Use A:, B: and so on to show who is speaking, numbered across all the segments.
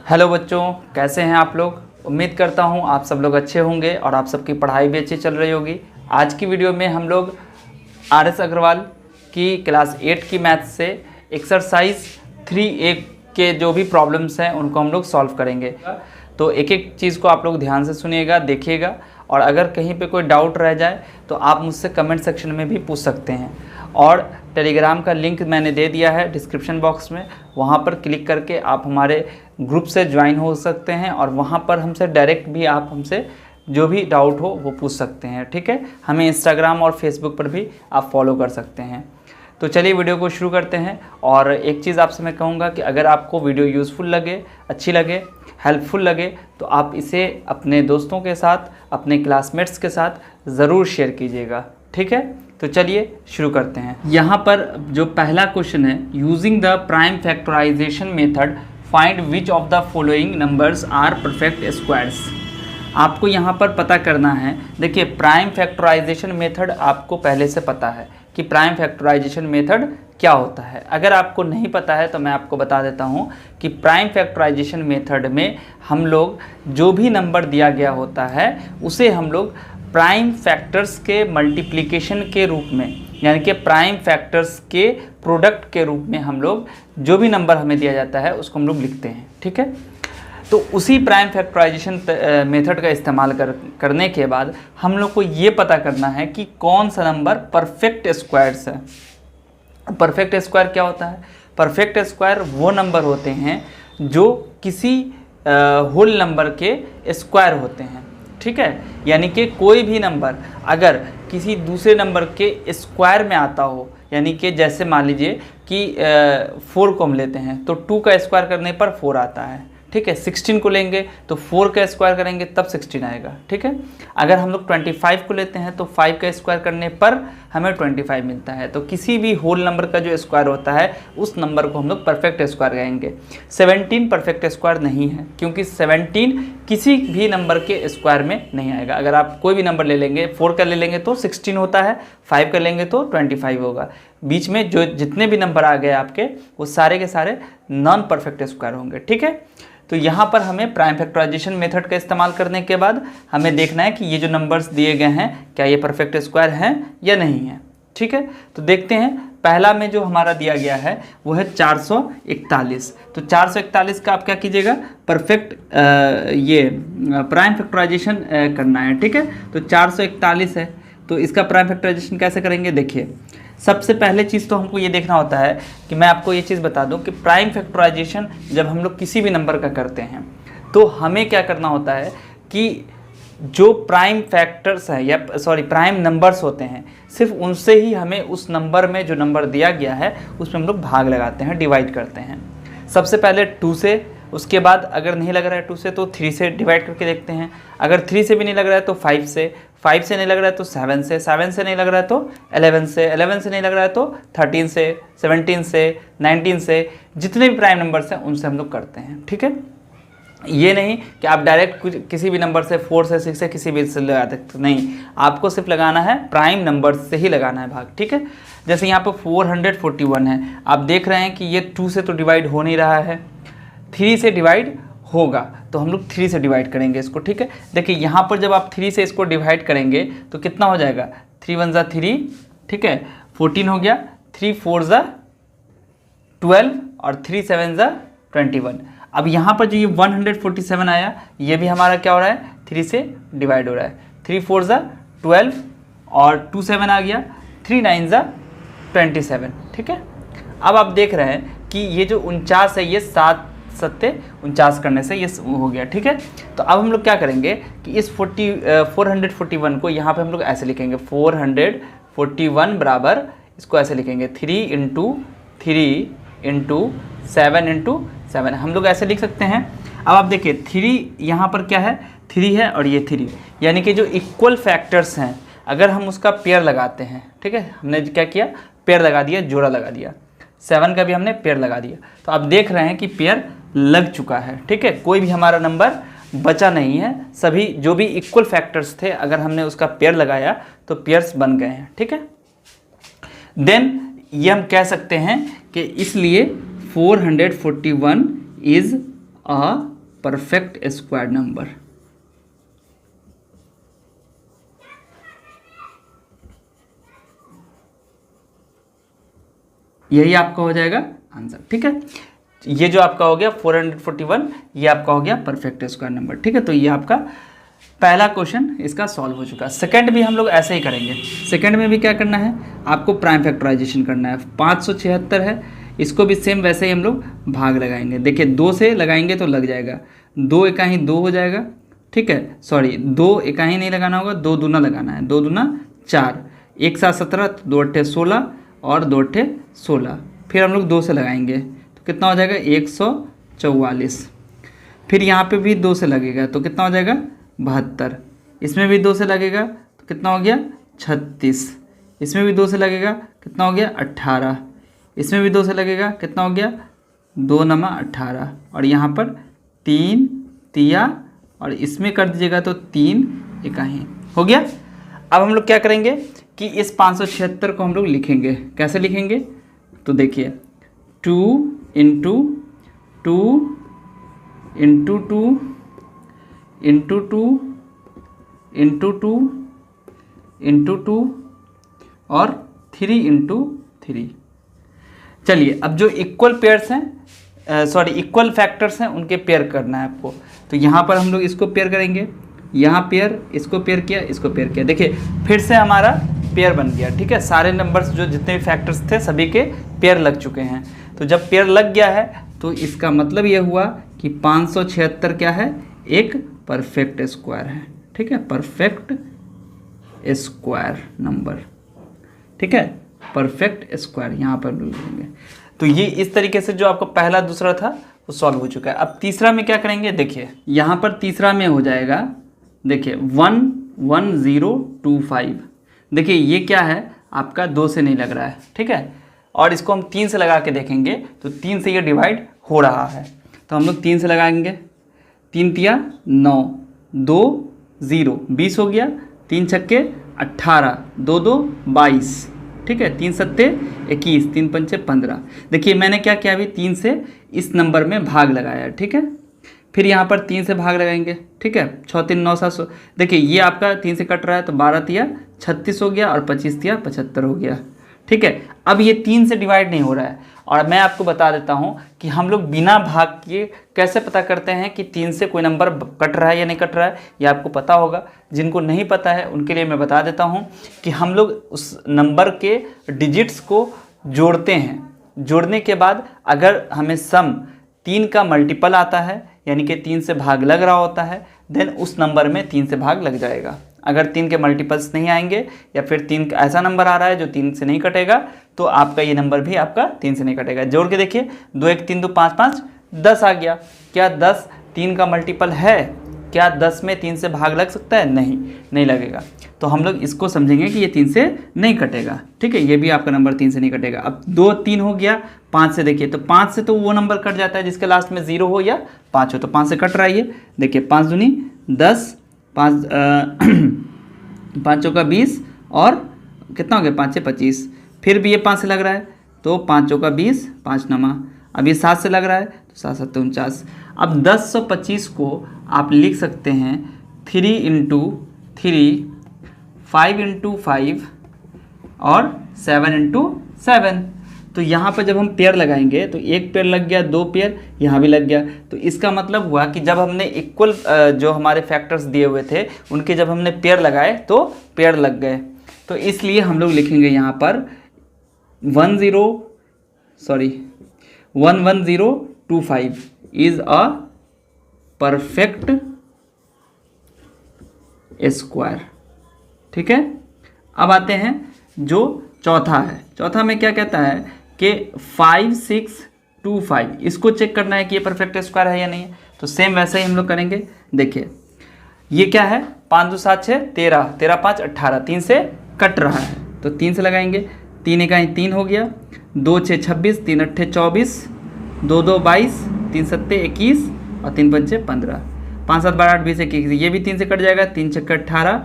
A: Hello बच्चों, कैसे हैं आप लोग। उम्मीद करता हूं आप सब लोग अच्छे होंगे और आप सबकी पढ़ाई भी अच्छी चल रही होगी। आज की वीडियो में हम लोग RS अग्रवाल की क्लास 8 की मैथ से एक्सरसाइज 3A के जो भी प्रॉब्लम्स हैं उनको हम लोग सॉल्व करेंगे। तो एक एक चीज़ को आप लोग ध्यान से सुनिएगा, देखिएगा, और अगर कहीं पे कोई डाउट रह जाए तो आप मुझसे कमेंट सेक्शन में भी पूछ सकते हैं। और टेलीग्राम का लिंक मैंने दे दिया है डिस्क्रिप्शन बॉक्स में, वहाँ पर क्लिक करके आप हमारे ग्रुप से ज्वाइन हो सकते हैं और वहाँ पर हमसे डायरेक्ट भी आप हमसे जो भी डाउट हो वो पूछ सकते हैं। ठीक है, हमें इंस्टाग्राम और फेसबुक पर भी आप फॉलो कर सकते हैं। तो चलिए वीडियो को शुरू करते हैं। और एक चीज़ आपसे मैं कहूँगा कि अगर आपको वीडियो यूज़फुल लगे, अच्छी लगे, हेल्पफुल लगे तो आप इसे अपने दोस्तों के साथ, अपने क्लासमेट्स के साथ ज़रूर शेयर कीजिएगा। ठीक है, तो चलिए शुरू करते हैं। यहाँ पर जो पहला क्वेश्चन है, using the prime factorization method find which of the following numbers are perfect squares. आपको यहाँ पर पता करना है। देखिए, प्राइम फैक्टराइजेशन मेथड आपको पहले से पता है कि प्राइम फैक्टराइजेशन मेथड क्या होता है। अगर आपको नहीं पता है तो मैं आपको बता देता हूँ कि प्राइम फैक्टराइजेशन मेथड में हम लोग जो भी नंबर दिया गया होता है उसे हम लोग प्राइम फैक्टर्स के मल्टीप्लिकेशन के रूप में, यानी कि प्राइम फैक्टर्स के प्रोडक्ट के रूप में हम लोग जो भी नंबर हमें दिया जाता है उसको हम लोग लिखते हैं। ठीक है, तो उसी प्राइम फैक्टराइजेशन मेथड का इस्तेमाल करने के बाद हम लोग को ये पता करना है कि कौन सा नंबर परफेक्ट स्क्वायर्स है। परफेक्ट स्क्वायर क्या होता है? परफेक्ट स्क्वायर वो नंबर होते हैं जो किसी होल नंबर के स्क्वायर होते हैं। ठीक है, यानी कि कोई भी नंबर अगर किसी दूसरे नंबर के स्क्वायर में आता हो, यानी कि जैसे मान लीजिए कि 4 को हम लेते हैं तो 2 का स्क्वायर करने पर 4 आता है। ठीक है, 16 को लेंगे तो 4 का स्क्वायर करेंगे तब 16 आएगा। ठीक है, अगर हम लोग 25 को लेते हैं तो 5 का स्क्वायर करने पर हमें 25 मिलता है। तो किसी भी होल नंबर का जो स्क्वायर होता है उस नंबर को हम लोग परफेक्ट स्क्वायर कहेंगे। 17 परफेक्ट स्क्वायर नहीं है, क्योंकि 17 किसी भी नंबर के स्क्वायर में नहीं आएगा। अगर आप कोई भी नंबर ले लेंगे, 4 का ले लेंगे तो 16 होता है, 5 का लेंगे तो 25 होगा। बीच में जो जितने भी नंबर आ गए आपके वो सारे के सारे नॉन परफेक्ट स्क्वायर होंगे। ठीक है, तो यहाँ पर हमें प्राइम फैक्टराइजेशन मेथड का इस्तेमाल करने के बाद हमें देखना है कि ये जो नंबर्स दिए गए हैं क्या ये परफेक्ट स्क्वायर हैं या नहीं है। ठीक है, तो देखते हैं। पहला में जो हमारा दिया गया है वो है 441। तो 441 का आप क्या कीजिएगा, परफेक्ट ये प्राइम फैक्टराइजेशन करना है। ठीक है, तो 441 है तो इसका प्राइम फैक्टराइजेशन कैसे करेंगे। देखिए, सबसे पहले चीज़ तो हमको ये देखना होता है कि मैं आपको ये चीज़ बता दूं कि प्राइम फैक्टराइजेशन जब हम लोग किसी भी नंबर का करते हैं तो हमें क्या करना होता है कि जो प्राइम फैक्टर्स हैं या प्राइम नंबर्स होते हैं, सिर्फ उनसे ही हमें उस नंबर में जो नंबर दिया गया है उसमें हम लोग भाग लगाते हैं, डिवाइड करते हैं। सबसे पहले 2 से, उसके बाद अगर नहीं लग रहा है 2 से तो 3 से डिवाइड करके देखते हैं। अगर 3 से भी नहीं लग रहा है तो 5 से, 5 से नहीं लग रहा है तो 7 से, 7 से नहीं लग रहा है तो 11 से, 11 से नहीं लग रहा है तो 13 से, 17 से, 19 से, जितने भी प्राइम नंबर्स हैं उनसे हम लोग करते हैं। ठीक है, ये नहीं कि आप डायरेक्ट किसी भी नंबर से 4 से 6 से किसी भी से लगा सकते, नहीं, आपको सिर्फ लगाना है प्राइम नंबर से ही लगाना है भाग। ठीक है, जैसे यहाँ पर 441 है, आप देख रहे हैं कि ये 2 से तो डिवाइड हो नहीं रहा है, 3 से डिवाइड होगा तो हम लोग 3 से डिवाइड करेंगे इसको। ठीक है, देखिए यहाँ पर जब आप 3 से इसको डिवाइड करेंगे तो कितना हो जाएगा, 3 1 = 3, ठीक है, 14 हो गया, 3 4 = 12 और 3 7 = 21। अब यहाँ पर जो ये 147 आया ये भी हमारा क्या हो रहा है, 3 से डिवाइड हो रहा है। 3 4 = 12 और 2 7 आ गया, 3 9 = 27। ठीक है, अब आप देख रहे हैं कि ये जो 49 है ये 7 7 49 करने से ये हो गया। ठीक है, तो अब हम लोग क्या करेंगे कि इस 441 को यहाँ पे हम लोग ऐसे लिखेंगे, 441 बराबर इसको ऐसे लिखेंगे 3 × 3 × 7 × 7, हम लोग ऐसे लिख सकते हैं। अब आप देखिए 3 यहाँ पर क्या है, 3 है और ये 3, यानी कि जो इक्वल फैक्टर्स हैं अगर हम उसका पेयर लगाते हैं, ठीक है, हमने क्या किया, पेयर लगा दिया, जोड़ा लगा दिया, 7 का भी हमने पेयर लगा दिया, तो आप देख रहे हैं कि पेयर लग चुका है। ठीक है, कोई भी हमारा नंबर बचा नहीं है, सभी जो भी इक्वल फैक्टर्स थे अगर हमने उसका पेयर लगाया तो पेयर्स बन गए हैं। ठीक है, देन ये हम कह सकते हैं कि इसलिए 441 is a perfect square number. यही आपका हो जाएगा आंसर। ठीक है, ये जो आपका हो गया 441, ये आपका हो गया परफेक्ट स्क्वायर नंबर। ठीक है, तो ये आपका पहला क्वेश्चन इसका सॉल्व हो चुका। सेकंड भी हम लोग ऐसे ही करेंगे। सेकंड में भी क्या करना है, आपको प्राइम फैक्टराइजेशन करना है। 576 है, इसको भी सेम वैसे ही हम लोग भाग लगाएंगे। देखिए 2 से लगाएंगे तो लग जाएगा, 2 एकाही 2 हो जाएगा। ठीक है, सॉरी 2 एकाही नहीं लगाना होगा, 2 दूना लगाना है, 2 दूना 4, 1 7 17, 2 8 16 और 2 8 16। फिर हम लोग 2 से लगाएंगे तो कितना हो जाएगा 144। फिर यहाँ पे भी 2 से लगेगा तो कितना हो जाएगा 72। इसमें भी 2 से लगेगा तो कितना हो गया 36। इसमें भी 2 से लगेगा कितना हो गया 18। इसमें भी 2 से लगेगा कितना हो गया 2 नमा 18। और यहाँ पर 3 तिया और इसमें कर दीजिएगा तो 3 इकाई हो गया। अब हम लोग क्या करेंगे कि इस 576 को हम लोग लिखेंगे। कैसे लिखेंगे तो देखिए 2 into 2 into 2 into 2 into 2 into 2 और 3 इंटू 3। चलिए अब जो इक्वल पेयर्स हैं, सॉरी इक्वल फैक्टर्स हैं, उनके पेयर करना है आपको। तो यहाँ पर हम लोग इसको पेयर करेंगे, यहाँ पेयर, इसको पेयर किया, इसको पेयर किया। देखिए फिर से हमारा पेयर बन गया। ठीक है, सारे नंबर्स जो जितने भी फैक्टर्स थे सभी के पेयर लग चुके हैं। तो जब पेयर लग गया है तो इसका मतलब ये हुआ कि 576 क्या है, एक परफेक्ट स्क्वायर है। ठीक है, परफेक्ट स्क्वायर नंबर। ठीक है, परफेक्ट स्क्वायर यहाँ पर लिखेंगे। तो ये इस तरीके से जो आपका पहला दूसरा था वो सॉल्व हो चुका है। अब तीसरा में क्या करेंगे, देखिए यहाँ पर तीसरा में हो जाएगा, देखिए 11025। देखिए ये क्या है आपका 2 से नहीं लग रहा है। ठीक है, और इसको हम 3 से लगा के देखेंगे तो 3 से ये डिवाइड हो रहा है। तो हम लोग 3 से लगाएंगे, 3 तिया 9, 2 0 20 हो गया, 3 छक्के 18, 2 2 22। ठीक है, 3 सत्ते 21, 3 पंचे 15। देखिए मैंने क्या किया, अभी 3 से इस नंबर में भाग लगाया। ठीक है, फिर यहाँ पर 3 से भाग लगाएंगे। ठीक है, 6 3 9 7। देखिए ये आपका 3 से कट रहा है तो 12 तिया 36 हो गया और 25 तिया 75 हो गया। ठीक है, अब ये 3 से डिवाइड नहीं हो रहा है। और मैं आपको बता देता हूँ कि हम लोग बिना भाग किए कैसे पता करते हैं कि 3 से कोई नंबर कट रहा है या नहीं कट रहा है, ये आपको पता होगा। जिनको नहीं पता है उनके लिए मैं बता देता हूँ कि हम लोग उस नंबर के डिजिट्स को जोड़ते हैं। जोड़ने के बाद अगर हमें सम 3 का मल्टीपल आता है, यानी कि 3 से भाग लग रहा होता है, देन उस नंबर में 3 से भाग लग जाएगा। अगर 3 के मल्टीपल्स नहीं आएंगे या फिर 3 का ऐसा नंबर आ रहा है जो 3 से नहीं कटेगा तो आपका ये नंबर भी आपका 3 से नहीं कटेगा। जोड़ के देखिए 2 1 3 2 5 5 10 आ गया। क्या 10 3 का मल्टीपल है? क्या 10 में 3 से भाग लग सकता है? नहीं लगेगा। तो हम लोग इसको समझेंगे कि ये 3 से नहीं कटेगा। ठीक है, ये भी आपका नंबर 3 से नहीं कटेगा। अब 2 3 हो गया, 5 से देखिए तो 5 से तो वो नंबर कट जाता है जिसके लास्ट में 0 हो या 5 हो, तो 5 से कट रहा है ये। देखिए 5 दूनी 10, 5 5 चौका 20 और कितना हो गया 5 से 25। फिर भी ये 5 से लग रहा है तो 5 चौका 20, 5 नमा। अब ये 7 से लग रहा है तो 7 7 49। अब 1025 को आप लिख सकते हैं 3 इंटू 3, 5 इंटू 5 और 7 इंटू 7। तो यहाँ पर जब हम पेयर लगाएंगे तो एक पेयर लग गया, 2 पेयर यहाँ भी लग गया। तो इसका मतलब हुआ कि जब हमने इक्वल जो हमारे फैक्टर्स दिए हुए थे उनके जब हमने पेयर लगाए तो पेयर लग गए। तो इसलिए हम लोग लिखेंगे यहाँ पर 11025 इज़ अ परफेक्ट स्क्वायर। ठीक है, अब आते हैं जो चौथा है। चौथा में क्या कहता है कि 5625, इसको चेक करना है कि ये परफेक्ट स्क्वायर है या नहीं है। तो सेम वैसे ही हम लोग करेंगे। देखिए ये क्या है, 5 2 7 6 13, 13 5 18, 3 से कट रहा है तो 3 से लगाएंगे। 3 इकाई 3 हो गया, 2 6 26, 3 8 24, 2 2 22, 3 7 21 और 3 5 15, 5 7 12 8 20 21। ये भी 3 से कट जाएगा, 3 6 18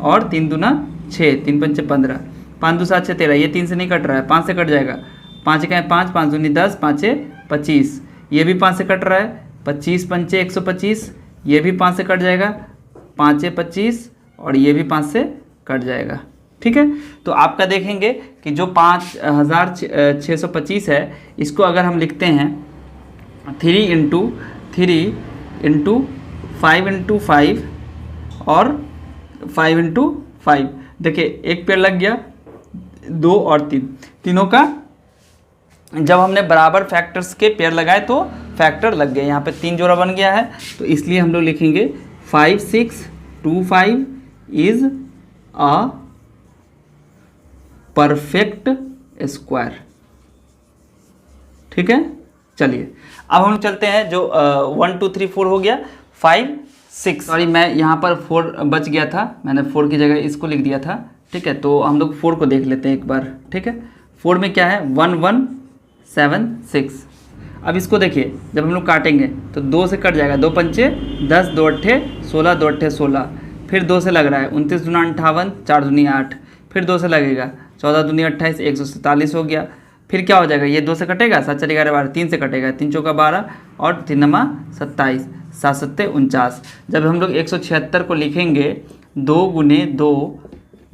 A: और 3 दूना 6, 3 5 15, 5 2 7 6 13। ये 3 से नहीं कट रहा है, 5 से कट जाएगा। 5 इकाई 5, 5 दूनी 10, 5 6 25। ये भी 5 से कट रहा है 25 पंचे 125, ये भी 5 से कट जाएगा, 5 25 और ये भी 5 से कट जाएगा। ठीक है, तो आपका देखेंगे कि जो 5625 है, इसको अगर हम लिखते हैं 3 इंटू 5 इंटू 5 और 5 इंटू 5, देखिए एक पेड़ लग गया, 2 और 3, तीनों का जब हमने बराबर फैक्टर्स के पेयर लगाए तो फैक्टर लग गए। यहाँ पे 3 जोड़ा बन गया है, तो इसलिए हम लोग लिखेंगे 5625 इज अ परफेक्ट स्क्वायर। ठीक है, चलिए अब हम चलते हैं जो 1 2 3 4 हो गया, 5 6, सॉरी मैं यहाँ पर 4 बच गया था, मैंने 4 की जगह इसको लिख दिया था। ठीक है, तो हम लोग 4 को देख लेते हैं एक बार। ठीक है, 4 में क्या है 1 1 7 6। अब इसको देखिए, जब हम लोग काटेंगे तो 2 से कट जाएगा, 2 पंचे 10, 2 अट्ठे 16, 2 अट्ठे 16, फिर 2 से लग रहा है 29 दूना 58, 4 दूनी 8, फिर 2 से लगेगा 14 दूनी 28, 147 हो गया। फिर क्या हो जाएगा, ये 2 से कटेगा, 7 4 11 12, 3 से कटेगा, 3 चौका 12 और 3 नमा 27, 7 7 49। जब हम लोग 176 को लिखेंगे 2 गुने 2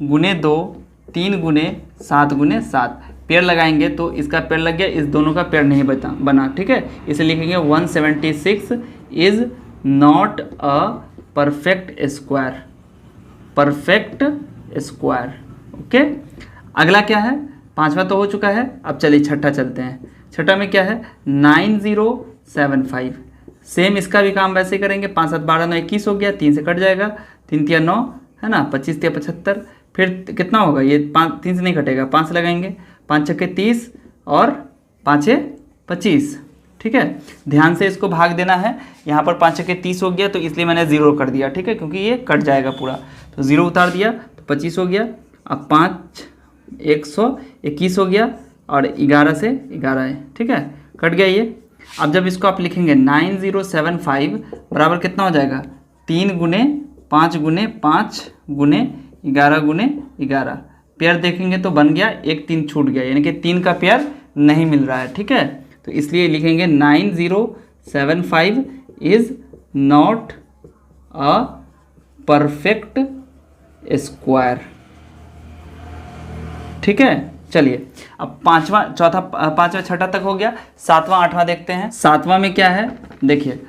A: गुने 2, 3 गुने 7 गुने 7, पेड़ लगाएंगे तो इसका पेड़ लग गया, इस दोनों का पेड़ नहीं बना। ठीक है, इसे लिखेंगे 176 is not a perfect square, perfect square. Okay, अगला क्या है, 5वां तो हो चुका है, अब चलिए छठा चलते हैं। छठा में क्या है 9075, सेम इसका भी काम वैसे करेंगे, 5 7 12 9 21 हो गया, 3 से कट जाएगा, 3 3 9 है ना, 25 3 75, फिर कितना होगा, ये 3 से नहीं कटेगा, 5 से लगाएंगे, 5 छक्के 30 और 5 25। ठीक है, ध्यान से इसको भाग देना है, यहाँ पर 5 छक्के 30 हो गया तो इसलिए मैंने 0 कर दिया। ठीक है, क्योंकि ये कट जाएगा पूरा, तो 0 उतार दिया तो 25 हो गया। अब 5 121 हो गया और 11 से 11 है। ठीक है, कट गया ये। अब जब इसको आप लिखेंगे 9075 बराबर कितना हो जाएगा, 3 गुने 5 गुने 5 गुने 11 गुने 11, पेयर देखेंगे तो बन गया, एक 3 छूट गया, यानी कि 3 का पेयर नहीं मिल रहा है। ठीक है, तो इसलिए लिखेंगे 9075 is not a perfect square. ठीक है, चलिए अब 5वां चौथा 5वां छठा तक हो गया, 7वां 8वां देखते हैं। 7वां में क्या है, देखिए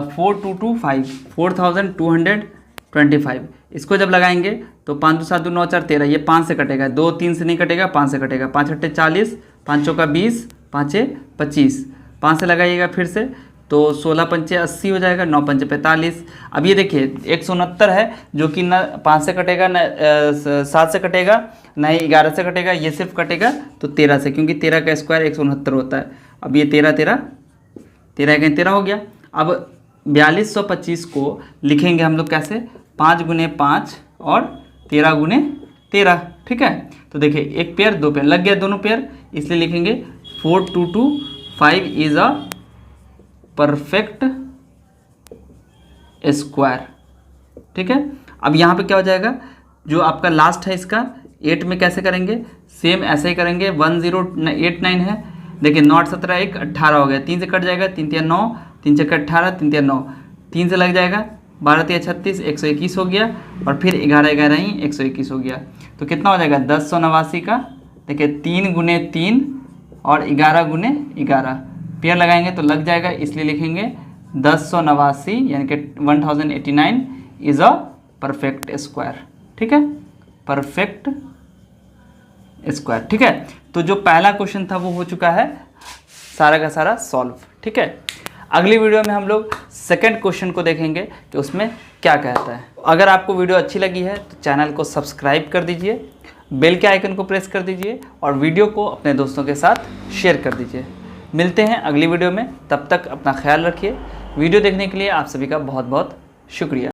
A: 4225 4225, इसको जब लगाएंगे तो 5 2 7 2 9 4 13, ये 5 से कटेगा, 2 3 से नहीं कटेगा, 5 से कटेगा, 5 अट्ठे 40, 5 चौका 20, 5 25, 5 से लगाइएगा फिर से तो 16 पंचे 80 हो जाएगा, 9 पंचे 45। अब ये देखिए 169 है, जो कि न 5 से कटेगा न 7 से कटेगा, न ही 11 से कटेगा, ये सिर्फ कटेगा तो 13 से, क्योंकि 13 का स्क्वायर 169 होता है। अब ये 13 13 13 13 हो गया। अब 4225 को लिखेंगे हम लोग कैसे, 5 गुने 5 और 13 गुने 13। ठीक है, तो देखिए एक पेयर 2 पेयर लग गया, दोनों पेयर, इसलिए लिखेंगे 4225 इज अ परफेक्ट स्क्वायर। ठीक है, अब यहाँ पे क्या हो जाएगा, जो आपका लास्ट है इसका 8 में कैसे करेंगे, सेम ऐसे ही करेंगे, 1089 है, देखिए 9 17 1 18 हो गया, 3 से कट जाएगा, 3 3 9, 3 6 18, 3 3 9, 3 से लग जाएगा, 12 3 36 121 हो गया, और फिर 11 11 ही 121 हो गया, तो कितना हो जाएगा 1089 का, देखिए 3 गुने 3 और 11 गुने 11, पेयर लगाएंगे तो लग जाएगा, इसलिए लिखेंगे 1089 यानी कि 1089 इज अ परफेक्ट स्क्वायर। ठीक है, परफेक्ट स्क्वायर। ठीक है, तो जो पहला क्वेश्चन था वो हो चुका है सारा का सारा सॉल्व। ठीक है, अगली वीडियो में हम लोग सेकंड क्वेश्चन को देखेंगे कि उसमें क्या कहता है। अगर आपको वीडियो अच्छी लगी है तो चैनल को सब्सक्राइब कर दीजिए, बेल के आइकन को प्रेस कर दीजिए और वीडियो को अपने दोस्तों के साथ शेयर कर दीजिए। मिलते हैं अगली वीडियो में, तब तक अपना ख्याल रखिए। वीडियो देखने के लिए आप सभी का बहुत बहुत शुक्रिया।